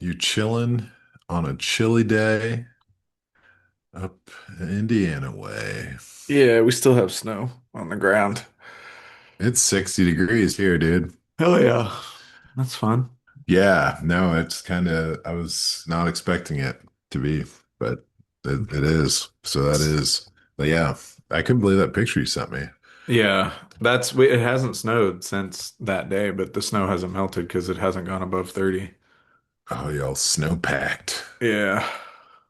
You chilling on a chilly day up Indiana way. Yeah, we still have snow on the ground. It's 60 degrees here, dude. Hell yeah. That's fun. Yeah, no, it's kind of, I was not expecting it to be, but it is. So that is, but yeah, I couldn't believe that picture you sent me. Yeah, it hasn't snowed since that day, but the snow hasn't melted because it hasn't gone above 30. Oh, y'all snow-packed. Yeah.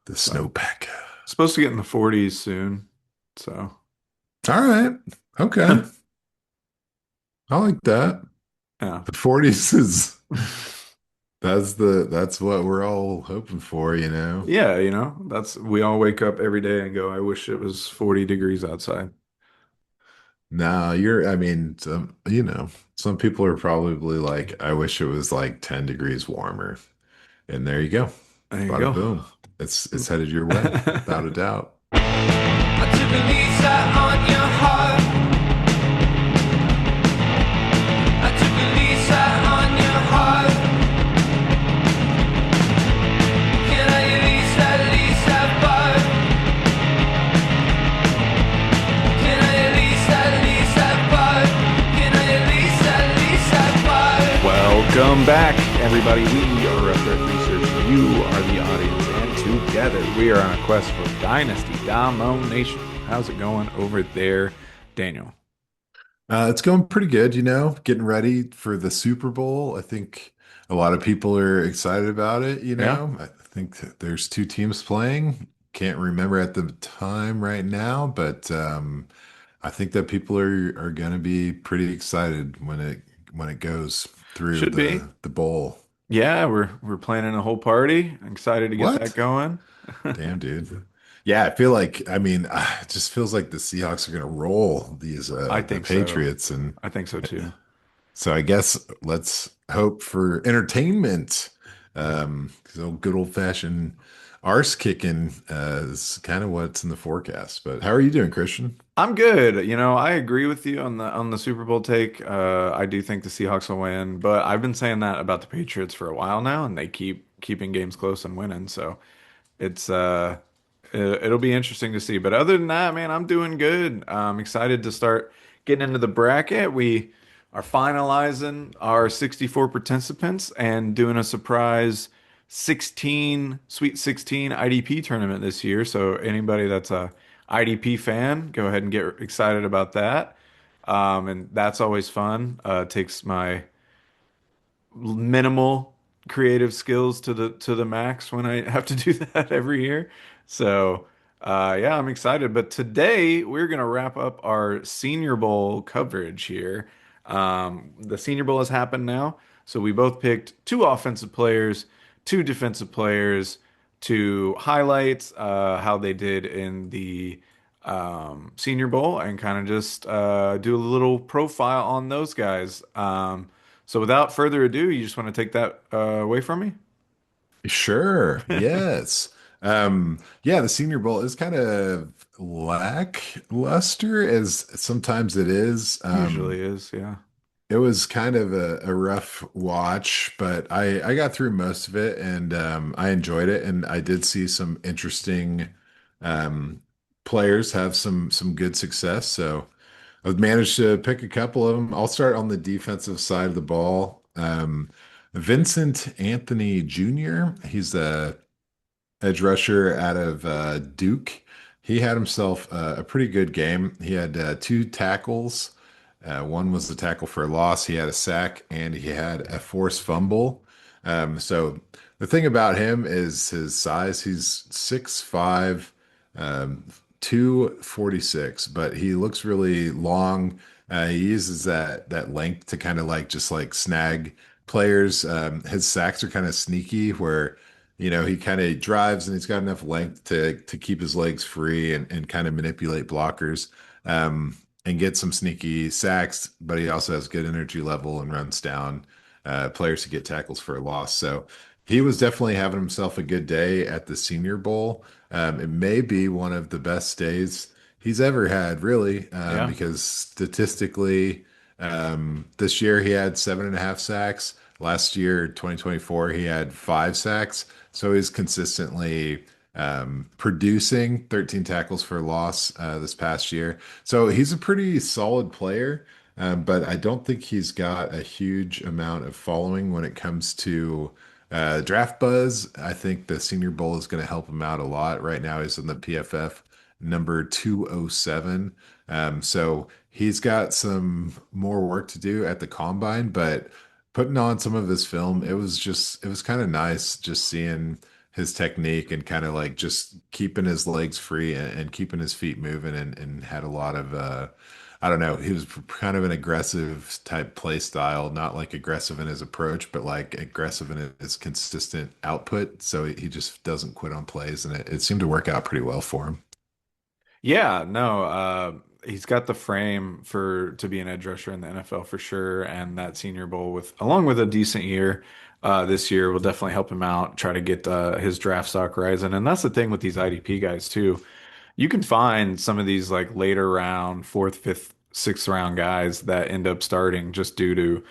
The So snowpack. supposed to get in the 40s soon. So All right. Okay. I like that. yeah. The 40s is, that's what we're all hoping for, you know? Yeah, that's we all wake up every day and go, I wish it was 40 degrees outside. No, I mean, some people are probably like, I wish it was like 10 degrees warmer. And there you go. There you Bada go. boom. It's headed your way, without a doubt. I took a lease out on your heart. I took a lease out on your heart. Can I at least have fun? Can I at least have fun? Can I at least have fun? Welcome back, everybody. We are Reference Research. You are the audience, and together we are on a quest for Dynasty domination. How's it going over there, Daniel? It's going pretty good, getting ready for the Super Bowl. I think a lot of people are excited about it, Yeah, I think that there's two teams playing. Can't remember at the time right now, but I think that people are going to be pretty excited when it goes through should be. the bowl. Yeah, we're planning a whole party. Excited to get that What? going. Damn, dude. Yeah, I feel like it just feels like the Seahawks are going to roll I the think so. Patriots, and I think so too. so I guess let's hope for entertainment. 'Cause good old fashioned arse kicking is kind of what's in the forecast. But how are you doing, Christian? I'm good. I agree with you on the Super Bowl take. I do think the Seahawks will win, but I've been saying that about the Patriots for a while now, and they keep keeping games close and winning. So it's it'll be interesting to see. But other than that, man, I'm doing good. I'm excited to start getting into the bracket. We are finalizing our 64 participants and doing a surprise 16 Sweet 16 IDP tournament this year. So anybody that's a IDP fan, go ahead and get excited about that. And that's always fun. Takes my minimal creative skills to the max when I have to do that every year. So yeah, I'm excited. But today we're gonna wrap up our Senior Bowl coverage here. The Senior Bowl has happened now, so we both picked two offensive players, two defensive players to highlight how they did in the Senior Bowl and kind of just do a little profile on those guys. So without further ado, you just want to take that away from me? Sure. Yes. Yeah, the Senior Bowl is kind of lackluster as sometimes it is. Usually is, yeah. It was kind of a rough watch, but I got through most of it and I enjoyed it. And I did see some interesting um, players have some good success. So I've managed to pick a couple of them. I'll start on the defensive side of the ball. Vincent Anthony Jr. He's a edge rusher out of Duke. He had himself a pretty good game. He had two tackles. One was the tackle for a loss. He had a sack and he had a forced fumble. So the thing about him is his size. He's 6'5", um, 246, but he looks really long. He uses that length to kind of like just like snag players. His sacks are kind of sneaky where he kind of drives and he's got enough length to keep his legs free and kind of manipulate blockers and get some sneaky sacks, but he also has good energy level and runs down players to get tackles for a loss. So he was definitely having himself a good day at the Senior Bowl. It may be one of the best days he's ever had, really, Yeah. because statistically, this year he had 7.5 sacks. Last year, 2024, he had 5 sacks. So he's consistently producing 13 tackles for loss this past year. So he's a pretty solid player, but I don't think he's got a huge amount of following when it comes to draft buzz. I think the Senior Bowl is going to help him out a lot. Right now, he's in the PFF number 207. So he's got some more work to do at the combine, but putting on some of his film, it was kind of nice just seeing his technique and kind of like just keeping his legs free and keeping his feet moving and had a lot of I don't know, he was kind of an aggressive type play style, not like aggressive in his approach, but like aggressive in his consistent output. So he just doesn't quit on plays, and it seemed to work out pretty well for him. Yeah, no, he's got the frame for to be an edge rusher in the NFL for sure, and that Senior Bowl with along with a decent year this year will definitely help him out. Try to get his draft stock rising, and that's the thing with these IDP guys too. You can find some of these like later round, fourth, fifth, sixth round guys that end up starting just due to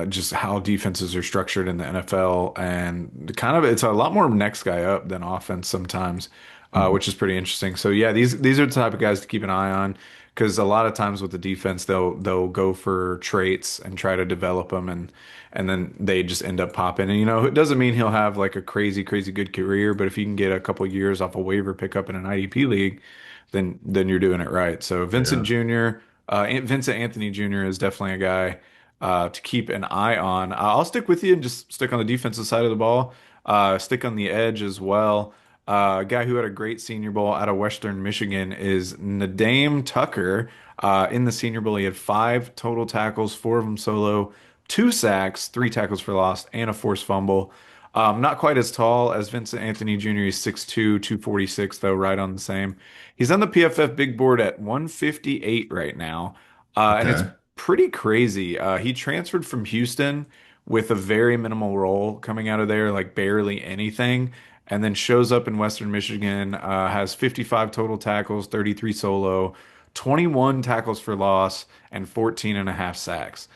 just how defenses are structured in the NFL, and kind of it's a lot more next guy up than offense sometimes, Mhm. which is pretty interesting. So yeah, these are the type of guys to keep an eye on because a lot of times with the defense they'll go for traits and try to develop them, and then they just end up popping. And it doesn't mean he'll have like a crazy good career, but if you can get a couple years off a waiver pickup in an IDP league, then you're doing it right. So Vincent Yeah. Jr. Vincent Anthony Jr. is definitely a guy to keep an eye on. I'll stick with you and just stick on the defensive side of the ball. Stick on the edge as well. A guy who had a great Senior Bowl out of Western Michigan is Nadame Tucker. In the Senior Bowl, he had 5 total tackles, 4 of them solo, 2 sacks, 3 tackles for loss, and a forced fumble. Not quite as tall as Vincent Anthony Jr. He's 6'2", 246, though, right on the same. He's on the PFF big board at 158 right now. And it's Okay. pretty crazy. He transferred from Houston with a very minimal role coming out of there, like barely anything, and then shows up in Western Michigan, has 55 total tackles, 33 solo, 21 tackles for loss, and 14 and a half sacks.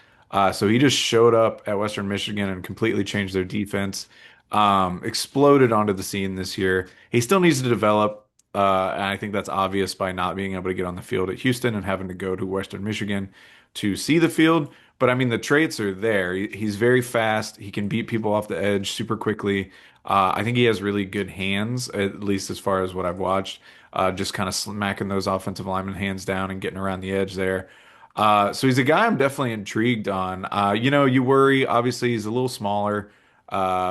So he just showed up at Western Michigan and completely changed their defense. Exploded onto the scene this year. He still needs to develop, and I think that's obvious by not being able to get on the field at Houston and having to go to Western Michigan to see the field. But I mean, the traits are there. He's very fast. He can beat people off the edge super quickly. I think he has really good hands, at least as far as what I've watched. Just kind of smacking those offensive lineman hands down and getting around the edge there. So he's a guy I'm definitely intrigued on. You worry, obviously, he's a little smaller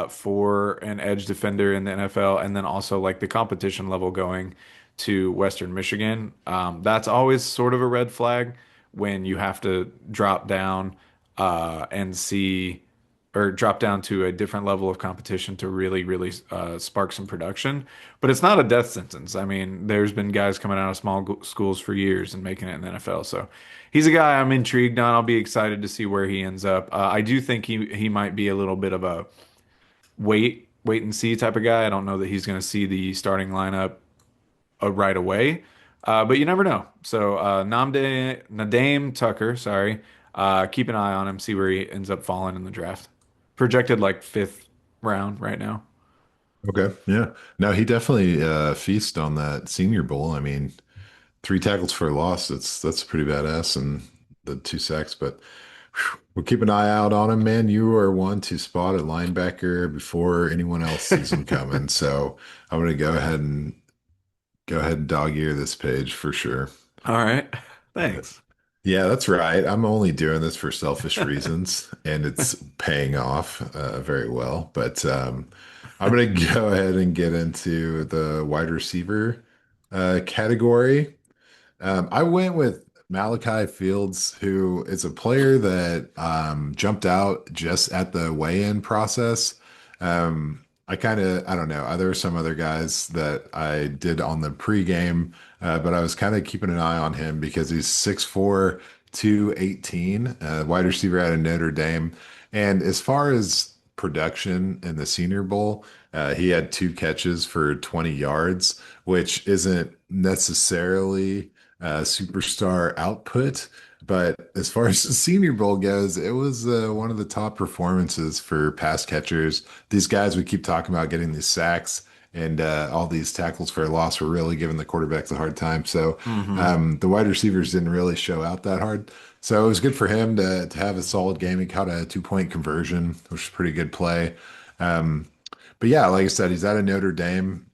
for an edge defender in the NFL, and then also like the competition level going to Western Michigan. That's always sort of a red flag when you have to drop down and see or drop down to a different level of competition to really spark some production. But it's not a death sentence. I mean, there's been guys coming out of small schools for years and making it in the NFL. So he's a guy I'm intrigued on. I'll be excited to see where he ends up. I do think he might be a little bit of a wait and see type of guy. I don't know that he's going to see the starting lineup right away, but you never know. So Nadame Tucker, sorry, keep an eye on him, see where he ends up falling in the draft. Projected like fifth round right now. Okay. Yeah. No, he definitely feast on that Senior Bowl. I mean, 3 tackles for a loss. That's pretty badass, and the 2 sacks. But we'll keep an eye out on him, man. You are one to spot a linebacker before anyone else sees him coming. So I'm gonna go ahead and dog ear this page for sure. All right, thanks. Yeah, that's right. I'm only doing this for selfish reasons, and it's paying off very well. But I'm going to go ahead and get into the wide receiver category. I went with Malachi Fields, who is a player that jumped out just at the weigh-in process. I don't know. There were some other guys that I did on the pregame, but I was kind of keeping an eye on him because he's 6'4", 218, wide receiver out of Notre Dame. And as far as production in the Senior Bowl, he had 2 catches for 20 yards, which isn't necessarily superstar output, But as far as the Senior Bowl goes, it was one of the top performances for pass catchers. These guys we keep talking about getting these sacks and all these tackles for a loss were really giving the quarterbacks a hard time. So Hmm. the wide receivers didn't really show out that hard. So it was good for him to have a solid game. He caught a 2-point conversion, which was a pretty good play. Um, but yeah, like I said, he's out of Notre Dame.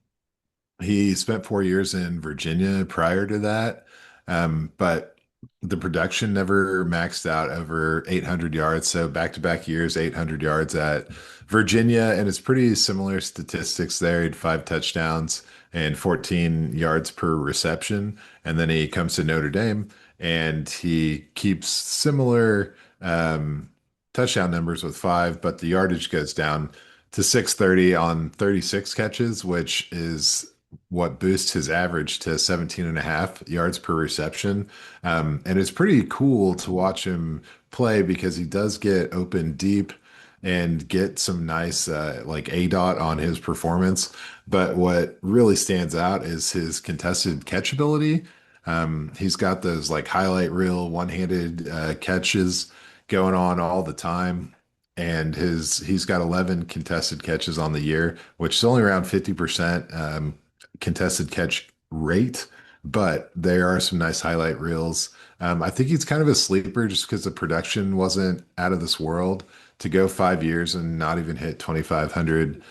He spent 4 years in Virginia prior to that, but the production never maxed out over 800 yards. So back-to-back years, 800 yards at Virginia, and it's pretty similar statistics there. He had 5 touchdowns and 14 yards per reception, and then he comes to Notre Dame and he keeps similar touchdown numbers with five, but the yardage goes down to 630 on 36 catches, which is what boosts his average to 17 and a half yards per reception. And it's pretty cool to watch him play because he does get open deep and get some nice like A dot on his performance. But what really stands out is his contested catch ability. He's got those like highlight reel one-handed catches going on all the time. And he's got 11 contested catches on the year, which is only around 50% contested catch rate, but there are some nice highlight reels. I think he's kind of a sleeper just because the production wasn't out of this world to go 5 years and not even hit 2,500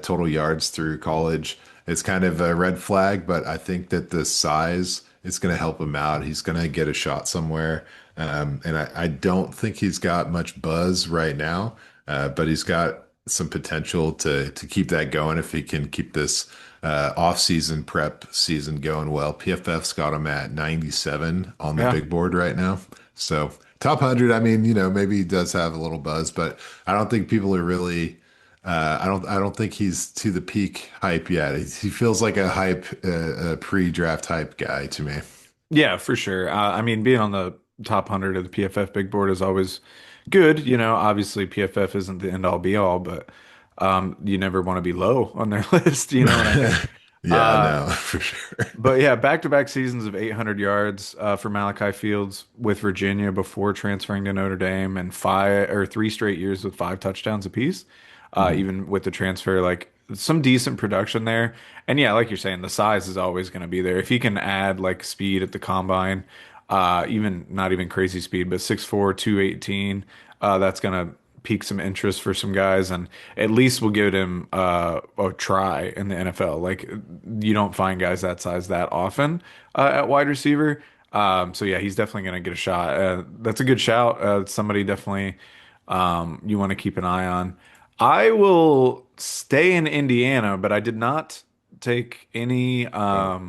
total yards through college. It's kind of a red flag, but I think that the size is going to help him out. He's going to get a shot somewhere. And I don't think he's got much buzz right now, but he's got some potential to keep that going if he can keep this off-season prep season going well. PFF's got him at 97 on the Yeah. big board right now. So top 100, I mean, maybe he does have a little buzz, but I don't think people are really I don't think he's to the peak hype yet. He feels like a pre-draft hype guy to me. Yeah, for sure. I mean, being on the top 100 of the PFF big board is always good. Obviously PFF isn't the end all be all, but you never want to be low on their list. You know what I mean? Yeah, Uh, no, for sure. but yeah, back-to-back seasons of 800 yards for Malachi Fields with Virginia before transferring to Notre Dame, and 3 straight years with 5 touchdowns apiece. Mhm. Even with the transfer, like some decent production there. And yeah, like you're saying, the size is always going to be there. If he can add like speed at the combine, even not even crazy speed, but 6'4", 218, that's going to pique some interest for some guys, and at least we'll give him a try in the NFL. Like you don't find guys that size that often at wide receiver. So yeah, he's definitely going to get a shot. That's a good shout. Somebody definitely you want to keep an eye on. I will stay in Indiana, but I did not take any Oh,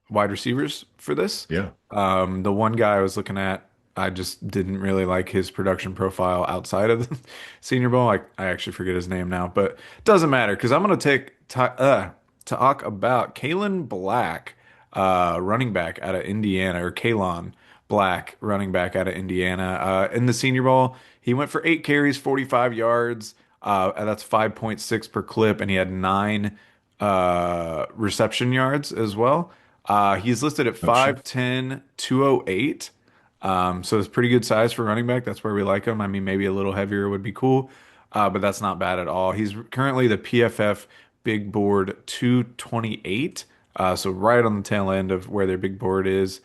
wide receivers for this. yeah. The one guy I was looking at, I just didn't really like his production profile outside of the Senior Bowl. I actually forget his name now, but it doesn't matter because I'm going to talk about Kalen Black, running back out of Indiana, or Kaelon Black, running back out of Indiana. In the Senior Bowl, he went for 8 carries, 45 yards. And that's 5.6 per clip, and he had 9 reception yards as well. He's listed at Oh, shit. 5'10", 208. So it's pretty good size for running back. That's where we like him. I mean, maybe a little heavier would be cool, but that's not bad at all. He's currently the PFF big board 228, so right on the tail end of where their big board is.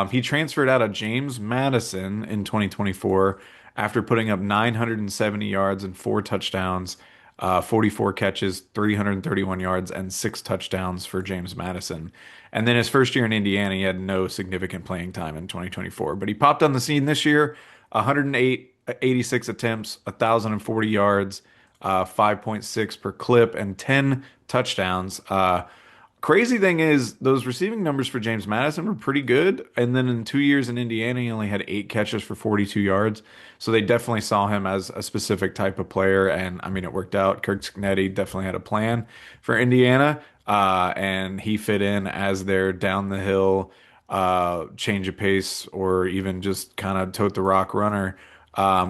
He transferred out of James Madison in 2024 after putting up 970 yards and 4 touchdowns, 44 catches, 331 yards, and 6 touchdowns for James Madison. And then his first year in Indiana, he had no significant playing time in 2024. But he popped on the scene this year, 108, 86 attempts, 1,040 yards, 5.6 per clip, and 10 touchdowns. Crazy thing is, those receiving numbers for James Madison were pretty good. And then in 2 years in Indiana, he only had 8 catches for 42 yards. So they definitely saw him as a specific type of player. And I mean, it worked out. Kirk Cincinnati definitely had a plan for Indiana. And he fit in as their down the hill, change of pace, or even just kind of tote the rock runner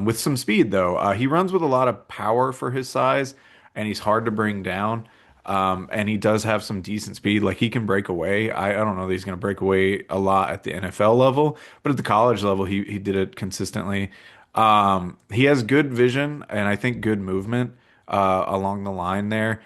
with some speed, though. He runs with a lot of power for his size, and he's hard to bring down. And he does have some decent speed. Like he can break away. I don't know that he's going to break away a lot at the NFL level, but at the college level, he did it consistently. He has good vision and I think good movement along the line there.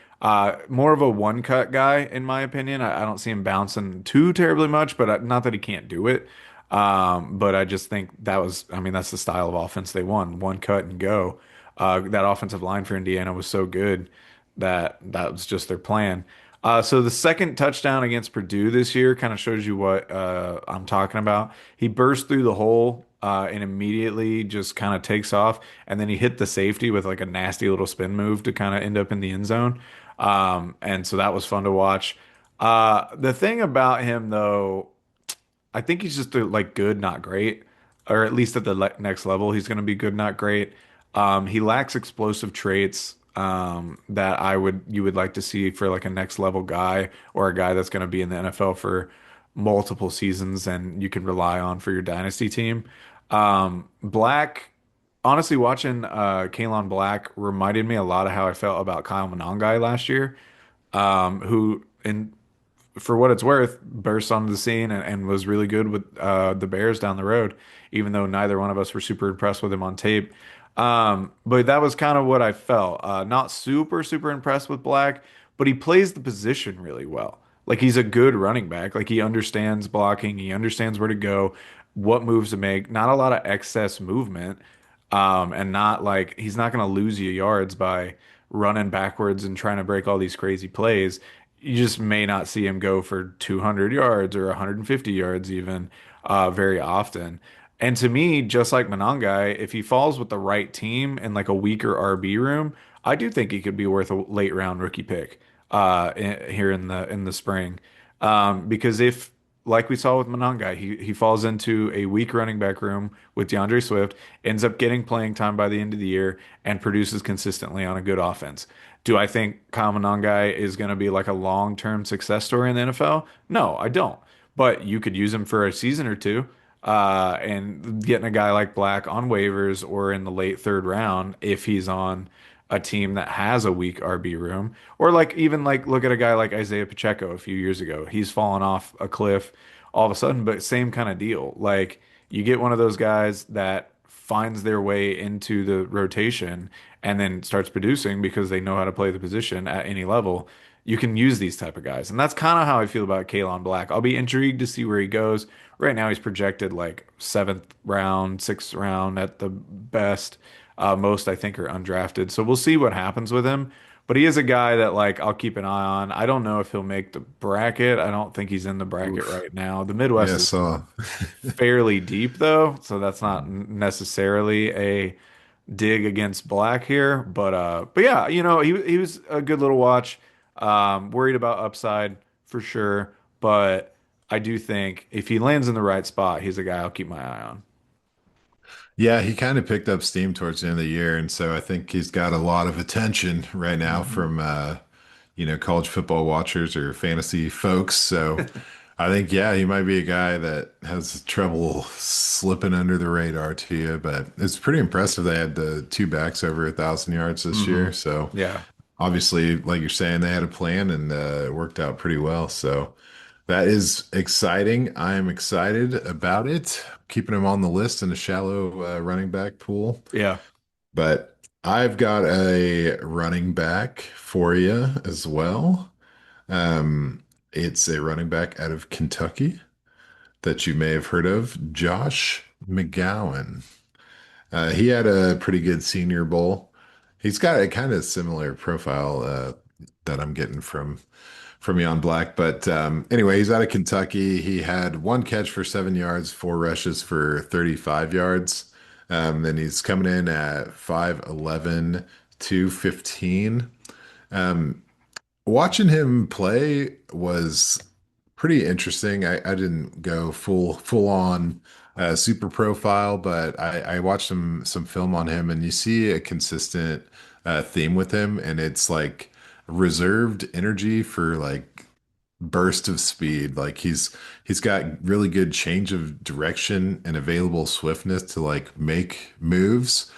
More of a one cut guy, in my opinion. I don't see him bouncing too terribly much, but not that he can't do it. But I just think I mean, that's the style of offense they won, one cut and go. That offensive line for Indiana was so good that that was just their plan. So the second touchdown against Purdue this year kind of shows you what I'm talking about. He burst through the hole and immediately just kind of takes off, and then he hit the safety with like a nasty little spin move to kind of end up in the end zone. And so that was fun to watch. The thing about him though, I think he's just like good, not great, or at least at the next level, he's going to be good, not great. He lacks explosive traits that you would like to see for like a next level guy or a guy that's going to be in the NFL for multiple seasons and you can rely on for your dynasty team. Black, honestly, watching Kaelon Black reminded me a lot of how I felt about Kyle Monangai last year, who in for what it's worth, burst onto the scene and was really good with the Bears down the road, even though neither one of us were super impressed with him on tape. But that was kind of what I felt. Not super impressed with Black, but he plays the position really well. Like he's a good running back. Like he understands blocking, he understands where to go, what moves to make. Not a lot of excess movement, and not like he's not going to lose you yards by running backwards and trying to break all these crazy plays. You just may not see him go for 200 yards or 150 yards even very often. And to me, just like Monangai, if he falls with the right team in like a weaker RB room, I do think he could be worth a late round rookie pick here in the spring. Because if, like we saw with Monangai, he falls into a weak running back room with DeAndre Swift, ends up getting playing time by the end of the year, and produces consistently on a good offense. Do I think Kyle Monangai is going to be like a long-term success story in the NFL? No, I don't. But you could use him for a season or two, and getting a guy like Black on waivers or in the late third round if he's on a team that has a weak RB room, or like even like look at a guy like Isaiah Pacheco a few years ago. He's fallen off a cliff all of a sudden, but same kind of deal. Like you get one of those guys that finds their way into the rotation and then starts producing because they know how to play the position at any level. You can use these type of guys. And that's kind of how I feel about Kaelon Black. I'll be intrigued to see where he goes. Right now he's projected like seventh round, sixth round at the best. Most I think are undrafted. So we'll see what happens with him. But he is a guy that like I'll keep an eye on. I don't know if he'll make the bracket. I don't think he's in the bracket Oof. right now. The Midwest Yeah, is so fairly deep though, so that's not necessarily a dig against Black here. But yeah, he was a good little watch. Worried about upside for sure, but I do think if he lands in the right spot, he's a guy I'll keep my eye on. yeah, he kind of picked up steam towards the end of the year, and so I think he's got a lot of attention right now Mhm. from college football watchers or fantasy folks. So I think yeah, he might be a guy that has trouble slipping under the radar to you, but it's pretty impressive they had the two backs over 1,000 yards this year. Mhm. So Yeah. obviously, like you're saying, they had a plan and it worked out pretty well. So that is exciting. I am excited about it. Keeping him on the list in a shallow running back pool. Yeah. But I've got a running back for you as well. It's a running back out of Kentucky that you may have heard of, Josh McGowan. He had a pretty good Senior Bowl. He's got a kind of similar profile that I'm getting from Jan Black. But anyway, he's out of Kentucky. He had one catch for 7 yards, four rushes for 35 yards. Then he's coming in at 5'11", 215. Watching him play was pretty interesting. I didn't go full on super profile, but I watched some film on him, and you see a consistent theme with him, and it's like reserved energy for like burst of speed. Like he's got really good change of direction and available swiftness to like make moves,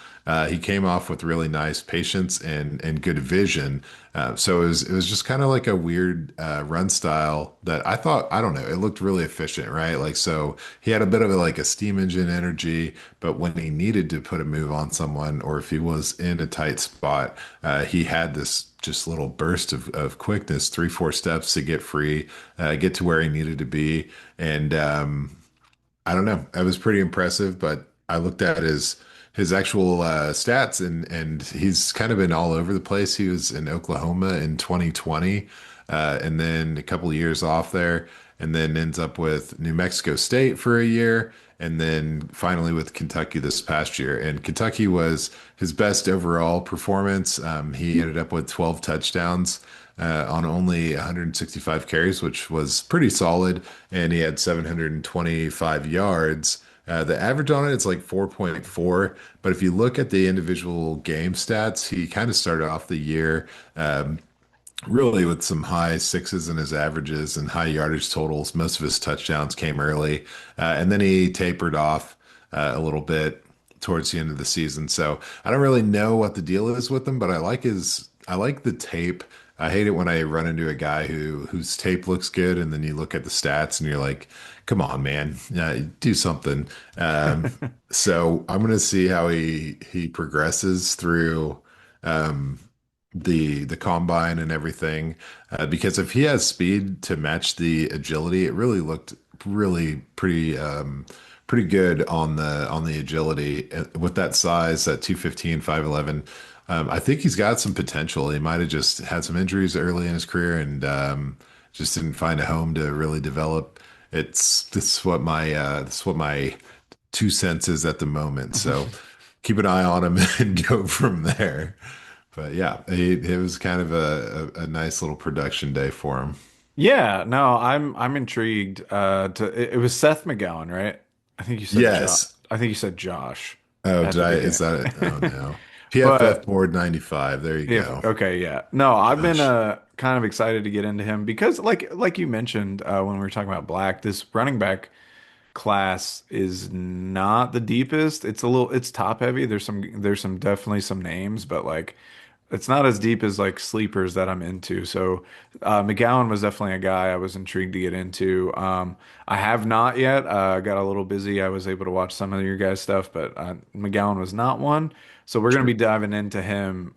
He came off with really nice patience and good vision. So it was just kind of like a weird run style that I thought, I don't know, it looked really efficient, right? Like, so he had a bit of like a steam engine energy, but when he needed to put a move on someone, or if he was in a tight spot, he had this just little burst of quickness, 3, 4 steps to get free, get to where he needed to be. And I don't know. It was pretty impressive, but I looked at his actual stats, and he's kind of been all over the place. He was in Oklahoma in 2020, and then a couple of years off there, and then ends up with New Mexico State for a year, and then finally with Kentucky this past year. And Kentucky was his best overall performance. He ended up with 12 touchdowns on only 165 carries, which was pretty solid, and he had 725 yards. The average on it is like 4.4, but if you look at the individual game stats, he kind of started off the year really with some high sixes in his averages and high yardage totals. Most of his touchdowns came early, and then he tapered off a little bit towards the end of the season. So I don't really know what the deal is with him, but I like the tape. I hate it when I run into a guy whose tape looks good, and then you look at the stats and you're like, "Come on, man, do something." So I'm gonna see how he progresses through the combine and everything, because if he has speed to match the agility, it really looked really pretty good on the agility. With that size, that 215, 5'11. I think he's got some potential. He might have just had some injuries early in his career, and just didn't find a home to really develop. This is what my 2 cents is at the moment. So keep an eye on him and go from there. But yeah, it was kind of a nice little production day for him. Yeah, no, I'm intrigued. It was Seth McGowan, right? I think you said Josh. Yes. I think you said Josh Oh, at did the I? Is beginning. that it? Oh no. PFF But board 95. There you if go. okay, yeah. No, I've been Gosh. kind of excited to get into him because like you mentioned when we were talking about Black, this running back class is not the deepest. It's top heavy. There's some definitely some names, but like it's not as deep as like sleepers that I'm into. So McGowan was definitely a guy I was intrigued to get into. I have not yet. Got a little busy. I was able to watch some of your guys' stuff, but McGowan was not one. So we're gonna be Sure. diving into him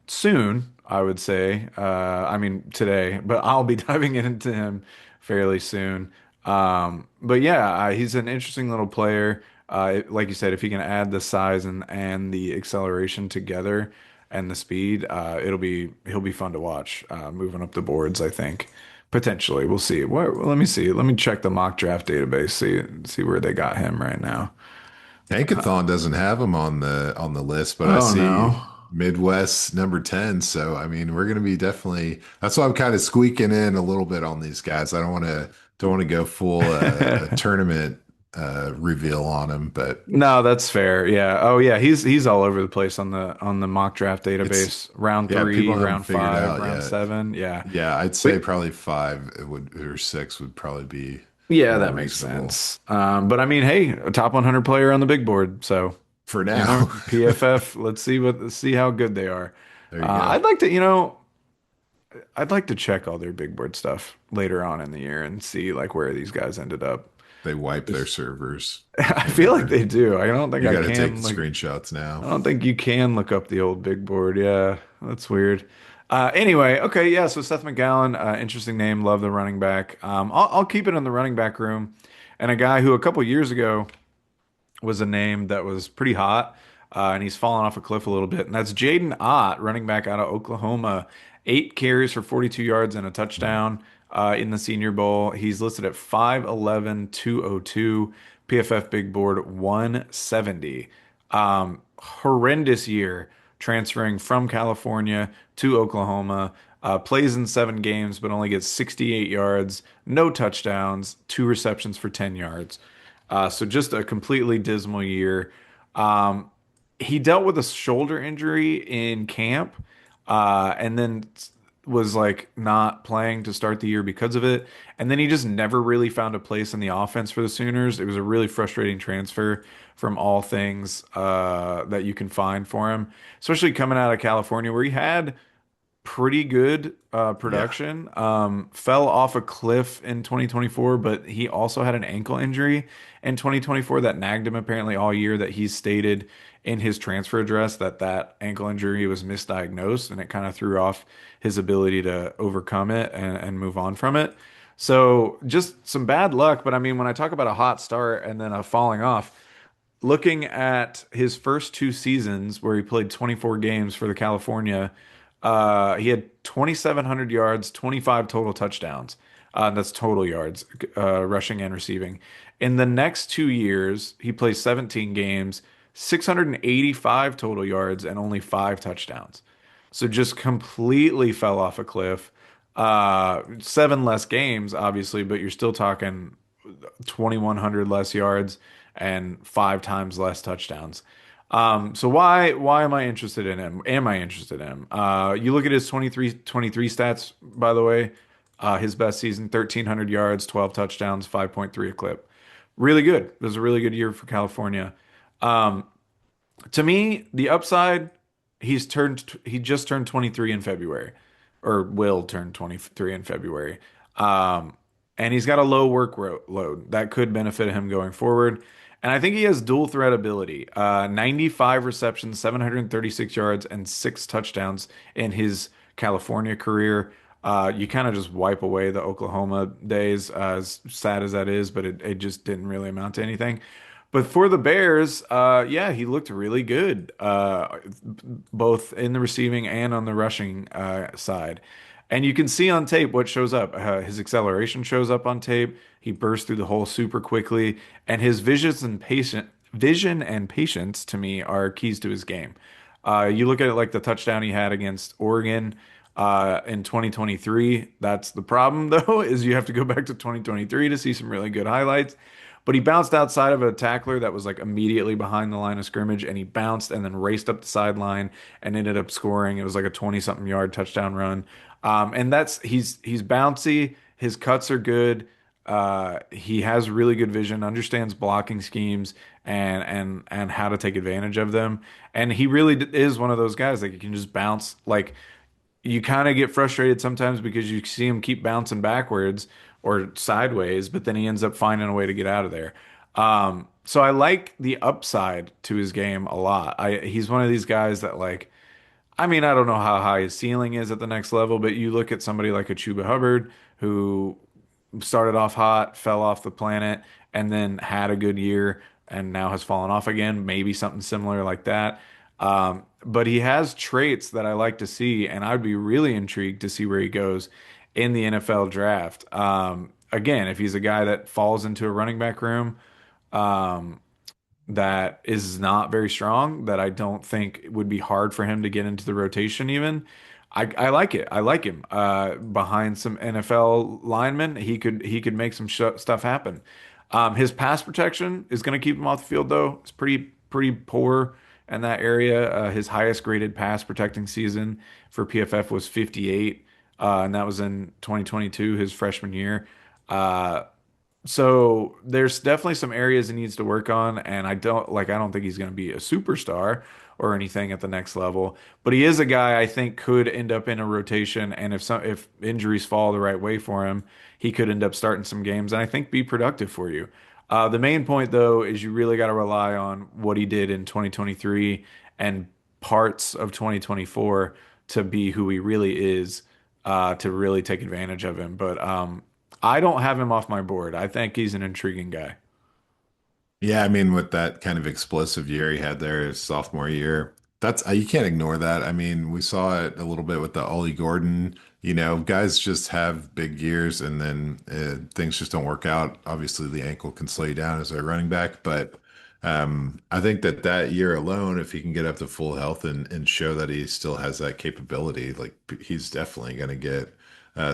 soon, I would say. I mean today, but I'll be diving into him fairly soon. But yeah, he's an interesting little player. Like you said, if he can add the size and the acceleration together and the speed, he'll be fun to watch. Moving up the boards, I think potentially we'll see. Let me see. Let me check the mock draft database. See where they got him right now. Tankathon doesn't have him on the list, but I Oh see no. Midwest number 10. So I mean, we're gonna be definitely that's why I'm kind of squeaking in a little bit on these guys. I don't want to go full a tournament reveal on him, but No, that's fair. Yeah. Oh yeah, he's all over the place on the mock draft it's database. Round yeah, three, people haven't round figured five, out round yet. seven. Yeah. Yeah, I'd But say probably five it would or six would probably be yeah, more that makes reasonable sense. But I mean, hey, a top 100 player on the big board. So, for you know, now. PFF, let's see how good they are. There you go. I'd like to, I'd like to check all their big board stuff later on in the year and see like where these guys ended up. They wipe their Just, servers. You I can't feel like ever. they do. I don't think You I got to take the can screenshots now. I don't think you can look up the old big board. Yeah, that's weird. Anyway, okay, yeah. So Seth McGowan, interesting name. Love the running back. I'll keep it in the running back room. And a guy who a couple years ago was a name that was pretty hot, and he's fallen off a cliff a little bit. And that's Jaydn Ott, running back out of Oklahoma. 8 carries for 42 yards and a touchdown in the Senior Bowl. He's listed at 5'11", 202, PFF Big Board 170. Horrendous year transferring from California to Oklahoma. Plays in 7 games, but only gets 68 yards, no touchdowns, 2 receptions for 10 yards. So just a completely dismal year. He dealt with a shoulder injury in camp, and then was like not playing to start the year because of it. And then he just never really found a place in the offense for the Sooners. It was a really frustrating transfer from all things that you can find for him, especially coming out of California where he had pretty good Yeah. production. Fell off a cliff in 2024, but he also had an ankle injury in 2024 that nagged him apparently all year that he's stated in his transfer address that that ankle injury was misdiagnosed and it kind of threw off his ability to overcome it and move on from it. So just some bad luck. But I mean, when I talk about a hot start and then a falling off, looking at his first two seasons where he played 24 games for the California, he had 2,700 yards, 25 total touchdowns. That's total yards, rushing and receiving. In the next 2 years, he plays 17 games, 685 total yards, and only five touchdowns. So just completely fell off a cliff. Seven less games, obviously, but you're still talking 2,100 less yards and five times less touchdowns. So why am I interested in him? Am I interested in him? You look at his 23 stats, by the way. His best season, 1,300 yards, 12 touchdowns, 5.3 a clip. Really good. It was a really good year for California. Um, to me, the upside, he just turned 23 in February, or will turn 23 in February. Um, and he's got a low load that could benefit him going forward. And I think he has dual threat ability. 95 receptions, 736 yards, and six touchdowns in his California career. You kind of just wipe away the Oklahoma days, as sad as that is, but it just didn't really amount to anything. But for the Bears, yeah, he looked really good, both in the receiving and on the rushing side. And you can see on tape what shows up. His acceleration shows up on tape. He bursts through the hole super quickly, and his vision and patience to me are keys to his game. You look at it like the touchdown he had against Oregon in 2023. That's the problem, though, is you have to go back to 2023 to see some really good highlights. But he bounced outside of a tackler that was like immediately behind the line of scrimmage, and he bounced and then raced up the sideline and ended up scoring. It was like a 20-something yard touchdown run. And that's he's bouncy. His cuts are good. He has really good vision, understands blocking schemes and how to take advantage of them. And he really is one of those guys that you can just bounce like you kind of get frustrated sometimes because you see him keep bouncing backwards or sideways, but then he ends up finding a way to get out of there. So I like the upside to his game a lot. He's one of these guys that like, I mean, I don't know how high his ceiling is at the next level, but you look at somebody like a Chuba Hubbard who started off hot, fell off the planet, and then had a good year and now has fallen off again. Maybe something similar like that. But he has traits that I like to see, and I'd be really intrigued to see where he goes in the NFL draft. Again, if he's a guy that falls into a running back room, um, that is not very strong, that I don't think would be hard for him to get into the rotation even. I like it. I like him. Behind some NFL linemen, he could make some stuff happen. His pass protection is going to keep him off the field though. It's pretty poor in that area. His highest graded pass protecting season for PFF was 58, and that was in 2022, his freshman year. Uh, so there's definitely some areas he needs to work on, and I don't think he's going to be a superstar or anything at the next level, but he is a guy I think could end up in a rotation, and if injuries fall the right way for him, he could end up starting some games and I think be productive for you. The main point though is you really got to rely on what he did in 2023 and parts of 2024 to be who he really is, to really take advantage of him. But I don't have him off my board. I think he's an intriguing guy. Yeah, I mean, with that kind of explosive year he had there his sophomore year, that's you can't ignore that. I mean, we saw it a little bit with the Ollie Gordon. Guys just have big years and then things just don't work out. Obviously, the ankle can slow you down as a running back, but I think that year alone, if he can get up to full health and show that he still has that capability, like he's definitely going to get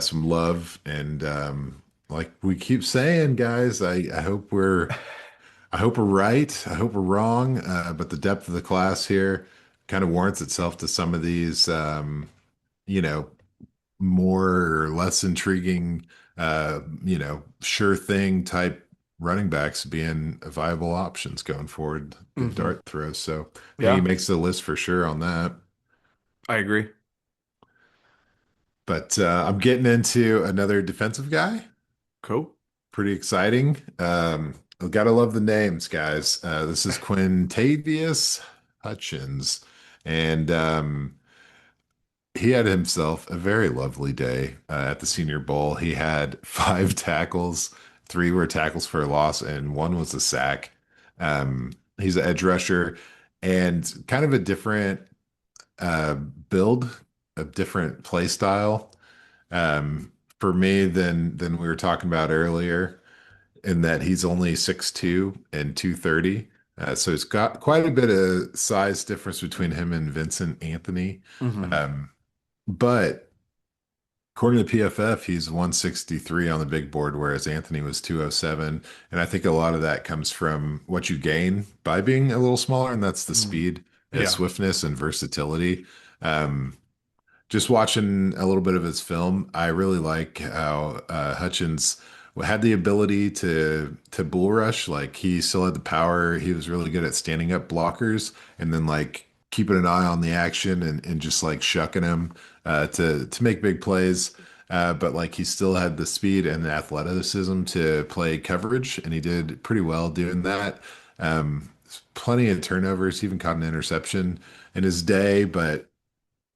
some love. And like we keep saying, guys, I hope we're right. I hope we're wrong. But the depth of the class here kind of warrants itself to some of these, you know, more or less intriguing, sure thing type running backs being viable options going forward. Good Hmm. dart throws. So I think he Yeah, makes the list for sure on that. I agree. But I'm getting into another defensive guy. Cool. Pretty exciting. Gotta love the names, guys. This is Quintayvious Hutchins. And he had himself a very lovely day at the Senior Bowl. He had five tackles, three were tackles for a loss, and one was a sack. He's an edge rusher and kind of a different build, a different play style for me than we were talking about earlier, in that he's only 6'2" and 230. So it's got quite a bit of size difference between him and Vincent Anthony. Hmm. Um, but according to PFF, he's 163 on the big board, whereas Anthony was 207. And I think a lot of that comes from what you gain by being a little smaller, and that's the Hmm. speed, Yeah. swiftness, and versatility. Um, just watching a little bit of his film, I really like how Hutchins had the ability to bull rush. Like he still had the power. He was really good at standing up blockers and then like keeping an eye on the action and just like shucking him to make big plays. But like he still had the speed and the athleticism to play coverage, and he did pretty well doing that. Plenty of turnovers. He even caught an interception in his day, but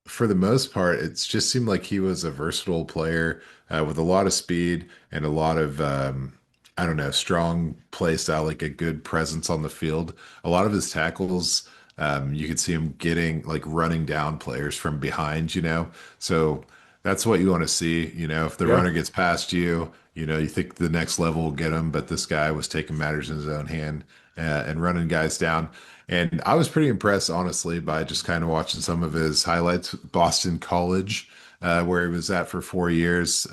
for the most part, it's just seemed like he was a versatile player with a lot of speed and a lot of, I don't know, strong play style, like a good presence on the field. A lot of his tackles, you could see him getting like running down players from behind, So that's what you want to see. If the Yeah. runner gets past you, you think the next level will get him, but this guy was taking matters in his own hand and running guys down. And I was pretty impressed, honestly, by just kind of watching some of his highlights. Boston College, where he was at for 4 years.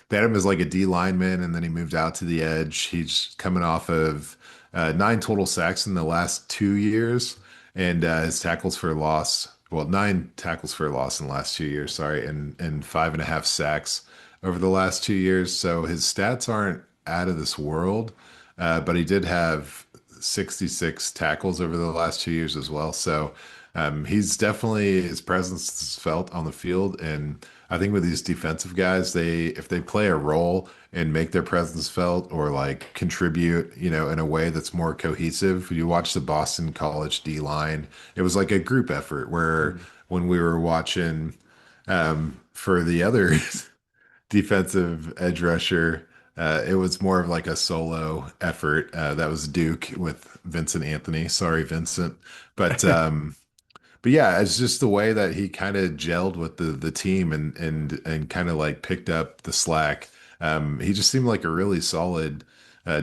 They had him as like a D lineman, and then he moved out to the edge. He's coming off of nine total sacks in the last 2 years, and his tackles for loss. Well, nine tackles for loss in the last 2 years, sorry, and five and a half sacks over the last 2 years. So his stats aren't out of this world, but he did have 66 tackles over the last 2 years as well. So he's definitely his presence is felt on the field, and I think with these defensive guys, they if they play a role and make their presence felt or like contribute, in a way that's more cohesive. You watch the Boston College D line; it was like a group effort. Where Mhm. when we were watching for the other defensive edge rusher. It was more of like a solo effort. That was Duke with Vincent Anthony. Sorry, Vincent. But but yeah, it's just the way that he kind of gelled with the team and kind of like picked up the slack. He just seemed like a really solid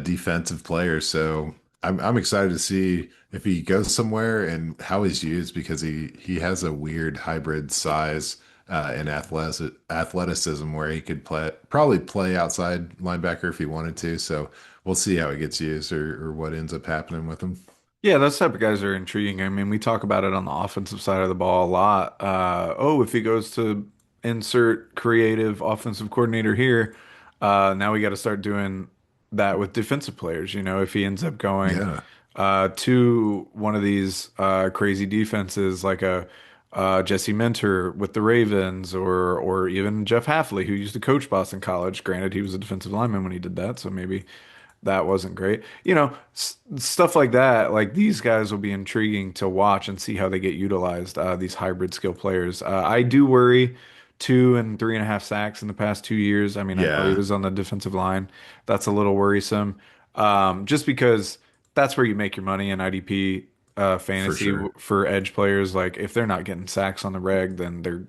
defensive player. So I'm excited to see if he goes somewhere and how he's used, because he has a weird hybrid size and athleticism where he could probably play outside linebacker if he wanted to. So we'll see how he gets used or what ends up happening with him. Yeah, those type of guys are intriguing. I mean, we talk about it on the offensive side of the ball a lot. Oh, if he goes to insert creative offensive coordinator here, now we got to start doing that with defensive players. If he ends up going Yeah, to one of these crazy defenses like a Jesse Mentor with the Ravens, or even Jeff Hafley, who used to coach Boston College. Granted, he was a defensive lineman when he did that, so maybe that wasn't great. Stuff like that. Like these guys will be intriguing to watch and see how they get utilized. These hybrid skill players. I do worry 2 and 3.5 sacks in the past 2 years. I mean, I know he yeah, was on the defensive line. That's a little worrisome. Just because that's where you make your money in IDP for fantasy sure. for edge players. Like if they're not getting sacks on the reg, then they're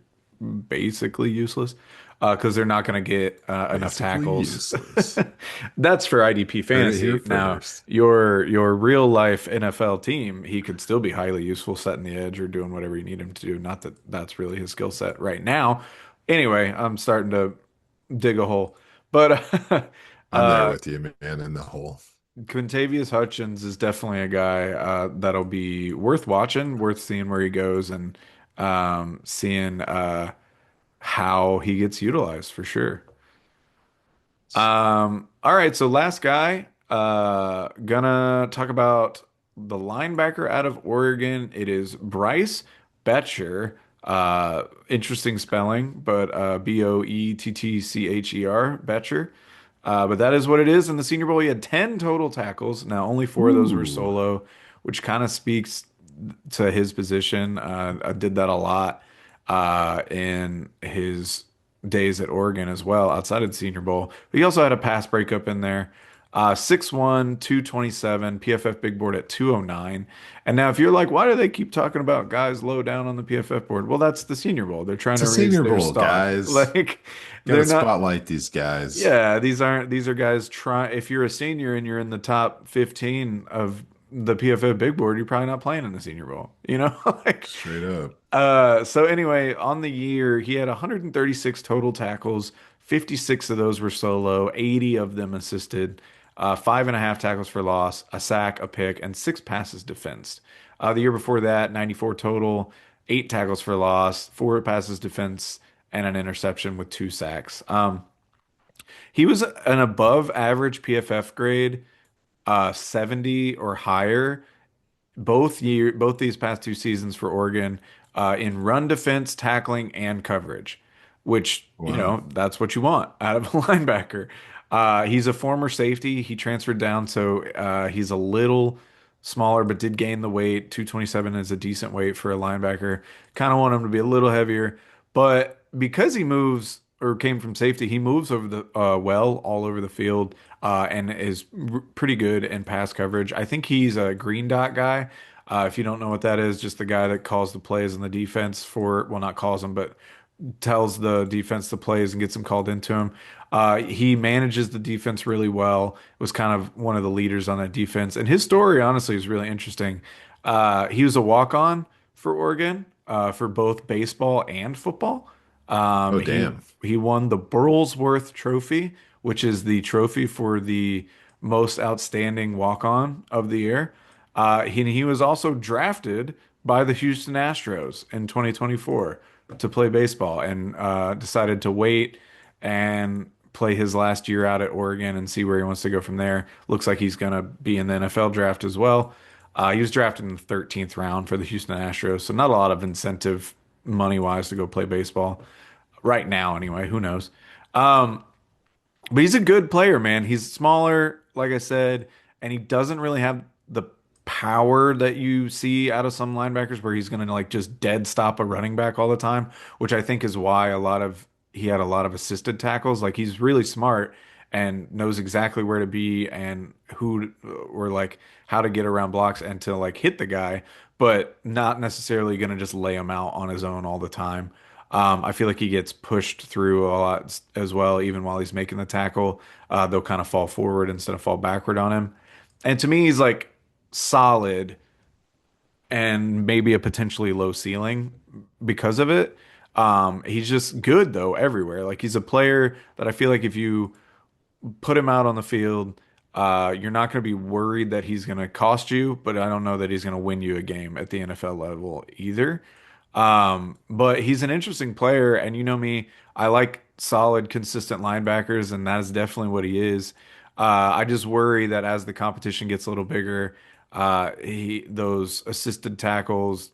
basically useless because they're not going to get enough Basically tackles. useless. That's for IDP Heard it here fantasy. Now, first. your real life NFL team, he could still be highly useful setting the edge or doing whatever you need him to do. Not that that's really his skill set right now. Anyway, I'm starting to dig a hole. But I'm there with you, man, in the hole. Quintayvious Hutchins is definitely a guy that'll be worth watching, worth seeing where he goes, and seeing. how he gets utilized for sure. All right, so last guy, gonna talk about the linebacker out of Oregon. It is Bryce Boettcher. Interesting spelling, but Boettcher, Boettcher. But that is what it is. In the Senior Bowl, he had 10 total tackles. Now, only four of those were Ooh, solo, which kind of speaks to his position. I did that a lot in his days at Oregon as well, outside of the Senior Bowl. But he also had a pass breakup in there. 6'1", 227, PFF big board at 209. And now if you're like, why do they keep talking about guys low down on the PFF board? Well, that's the Senior Bowl. They're trying it's a to raise Senior their Bowl, stock. guys. Like Got to they're not spotlight these guys. yeah, these are guys try if you're a senior and you're in the top 15 of the PFF big board, you're probably not playing in the Senior Bowl, you know? Like Straight up. so anyway, on the year, he had 136 total tackles. 56 of those were solo, 80 of them assisted, 5.5 tackles for loss, a sack, a pick, and 6 passes defensed. The year before that, 94 total, 8 tackles for loss, 4 passes defense, and an interception with 2 sacks. He was an above average PFF grade, 70 or higher both these past 2 seasons for Oregon in run defense, tackling, and coverage, which Wow. that's what you want out of a linebacker. He's a former safety. He transferred down, so he's a little smaller, but did gain the weight. 227 is a decent weight for a linebacker. Kind of want him to be a little heavier, but because he moves or came from safety, he moves over the all over the field and is pretty good in pass coverage. I think he's a green dot guy. If you don't know what that is, just the guy that calls the plays in the defense for, well, not calls them, but tells the defense the plays and gets them called into him. He manages the defense really well. Was kind of one of the leaders on that defense, and his story honestly is really interesting. He was a walk on for Oregon for both baseball and football. Um, Oh, he damn. he won the Burlsworth Trophy, which is the trophy for the most outstanding walk-on of the year. He was also drafted by the Houston Astros in 2024 to play baseball and decided to wait and play his last year out at Oregon and see where he wants to go from there. Looks like he's going to be in the NFL draft as well. He was drafted in the 13th round for the Houston Astros, so not a lot of incentive money-wise to go play baseball right now anyway. Who knows? But he's a good player, man. He's smaller, like I said, and he doesn't really have the power that you see out of some linebackers where he's going to like just dead stop a running back all the time, which I think is why he had a lot of assisted tackles. Like he's really smart and knows exactly where to be and who or like how to get around blocks and to like hit the guy, but not necessarily going to just lay him out on his own all the time. I feel like he gets pushed through a lot as well, even while he's making the tackle. They'll kind of fall forward instead of fall backward on him. And to me, he's like solid and maybe a potentially low ceiling because of it. He's just good though everywhere. Like he's a player that I feel like if you put him out on the field, you're not going to be worried that he's going to cost you, but I don't know that he's going to win you a game at the NFL level either. But he's an interesting player, and you know me, I like solid, consistent linebackers, and that is definitely what he is. I just worry that as the competition gets a little bigger, he those assisted tackles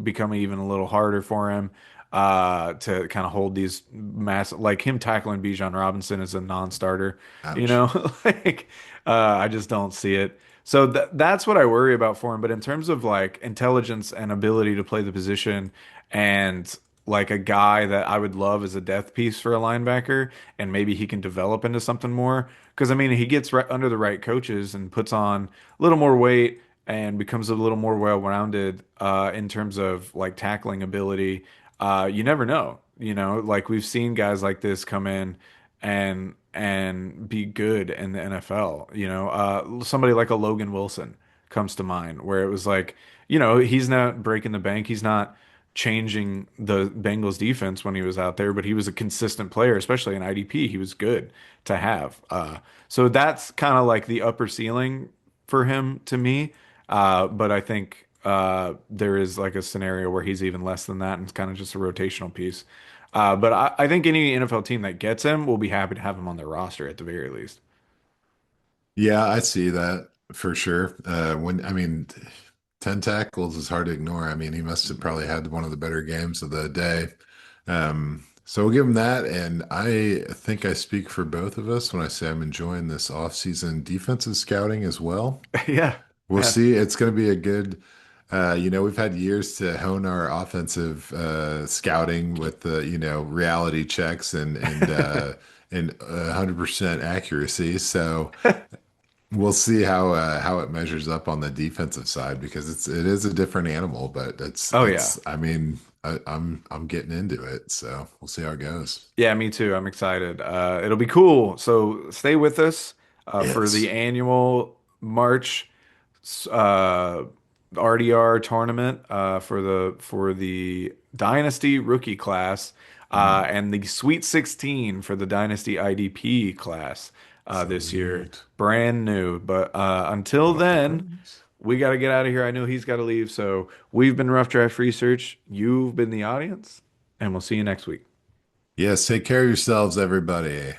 become even a little harder for him to kind of hold these mass like him tackling Bijan Robinson is a non-starter, you Ouch. know, like I just don't see it. So that's what I worry about for him. But in terms of like intelligence and ability to play the position and like a guy that I would love as a death piece for a linebacker and maybe he can develop into something more. Because I mean, he gets right under the right coaches and puts on a little more weight and becomes a little more well-rounded in terms of like tackling ability. You never know, you know, like we've seen guys like this come in and be good in the NFL. You know, somebody like a Logan Wilson comes to mind, where it was like, you know, he's not breaking the bank, he's not changing the Bengals defense when he was out there, but he was a consistent player, especially in IDP. He was good to have. So that's kind of like the upper ceiling for him to me. But I think there is like a scenario where he's even less than that and it's kind of just a rotational piece. But I think any NFL team that gets him will be happy to have him on their roster at the very least. Yeah, I see that for sure. I mean, 10 tackles is hard to ignore. I mean, he must have probably had one of the better games of the day. So we'll give him that. And I think I speak for both of us when I say I'm enjoying this offseason defensive scouting as well. Yeah. We'll Yeah. see. It's going to be a good, we've had years to hone our offensive scouting with the, reality checks and 100% accuracy. So we'll see how it measures up on the defensive side because it is a different animal, but Oh yeah. I mean I'm getting into it, so we'll see how it goes. Yeah, me too. I'm excited. It'll be cool. So stay with us for the Yes. annual March uh, RDR tournament for the Dynasty rookie class Mm, and the Sweet 16 for the Dynasty IDP class so this year. neat. Brand new. But until Off the then, pros. we got to get out of here. I know he's got to leave. So we've been Rough Draft Research. You've been the audience, and we'll see you next week. Yes, take care of yourselves, everybody.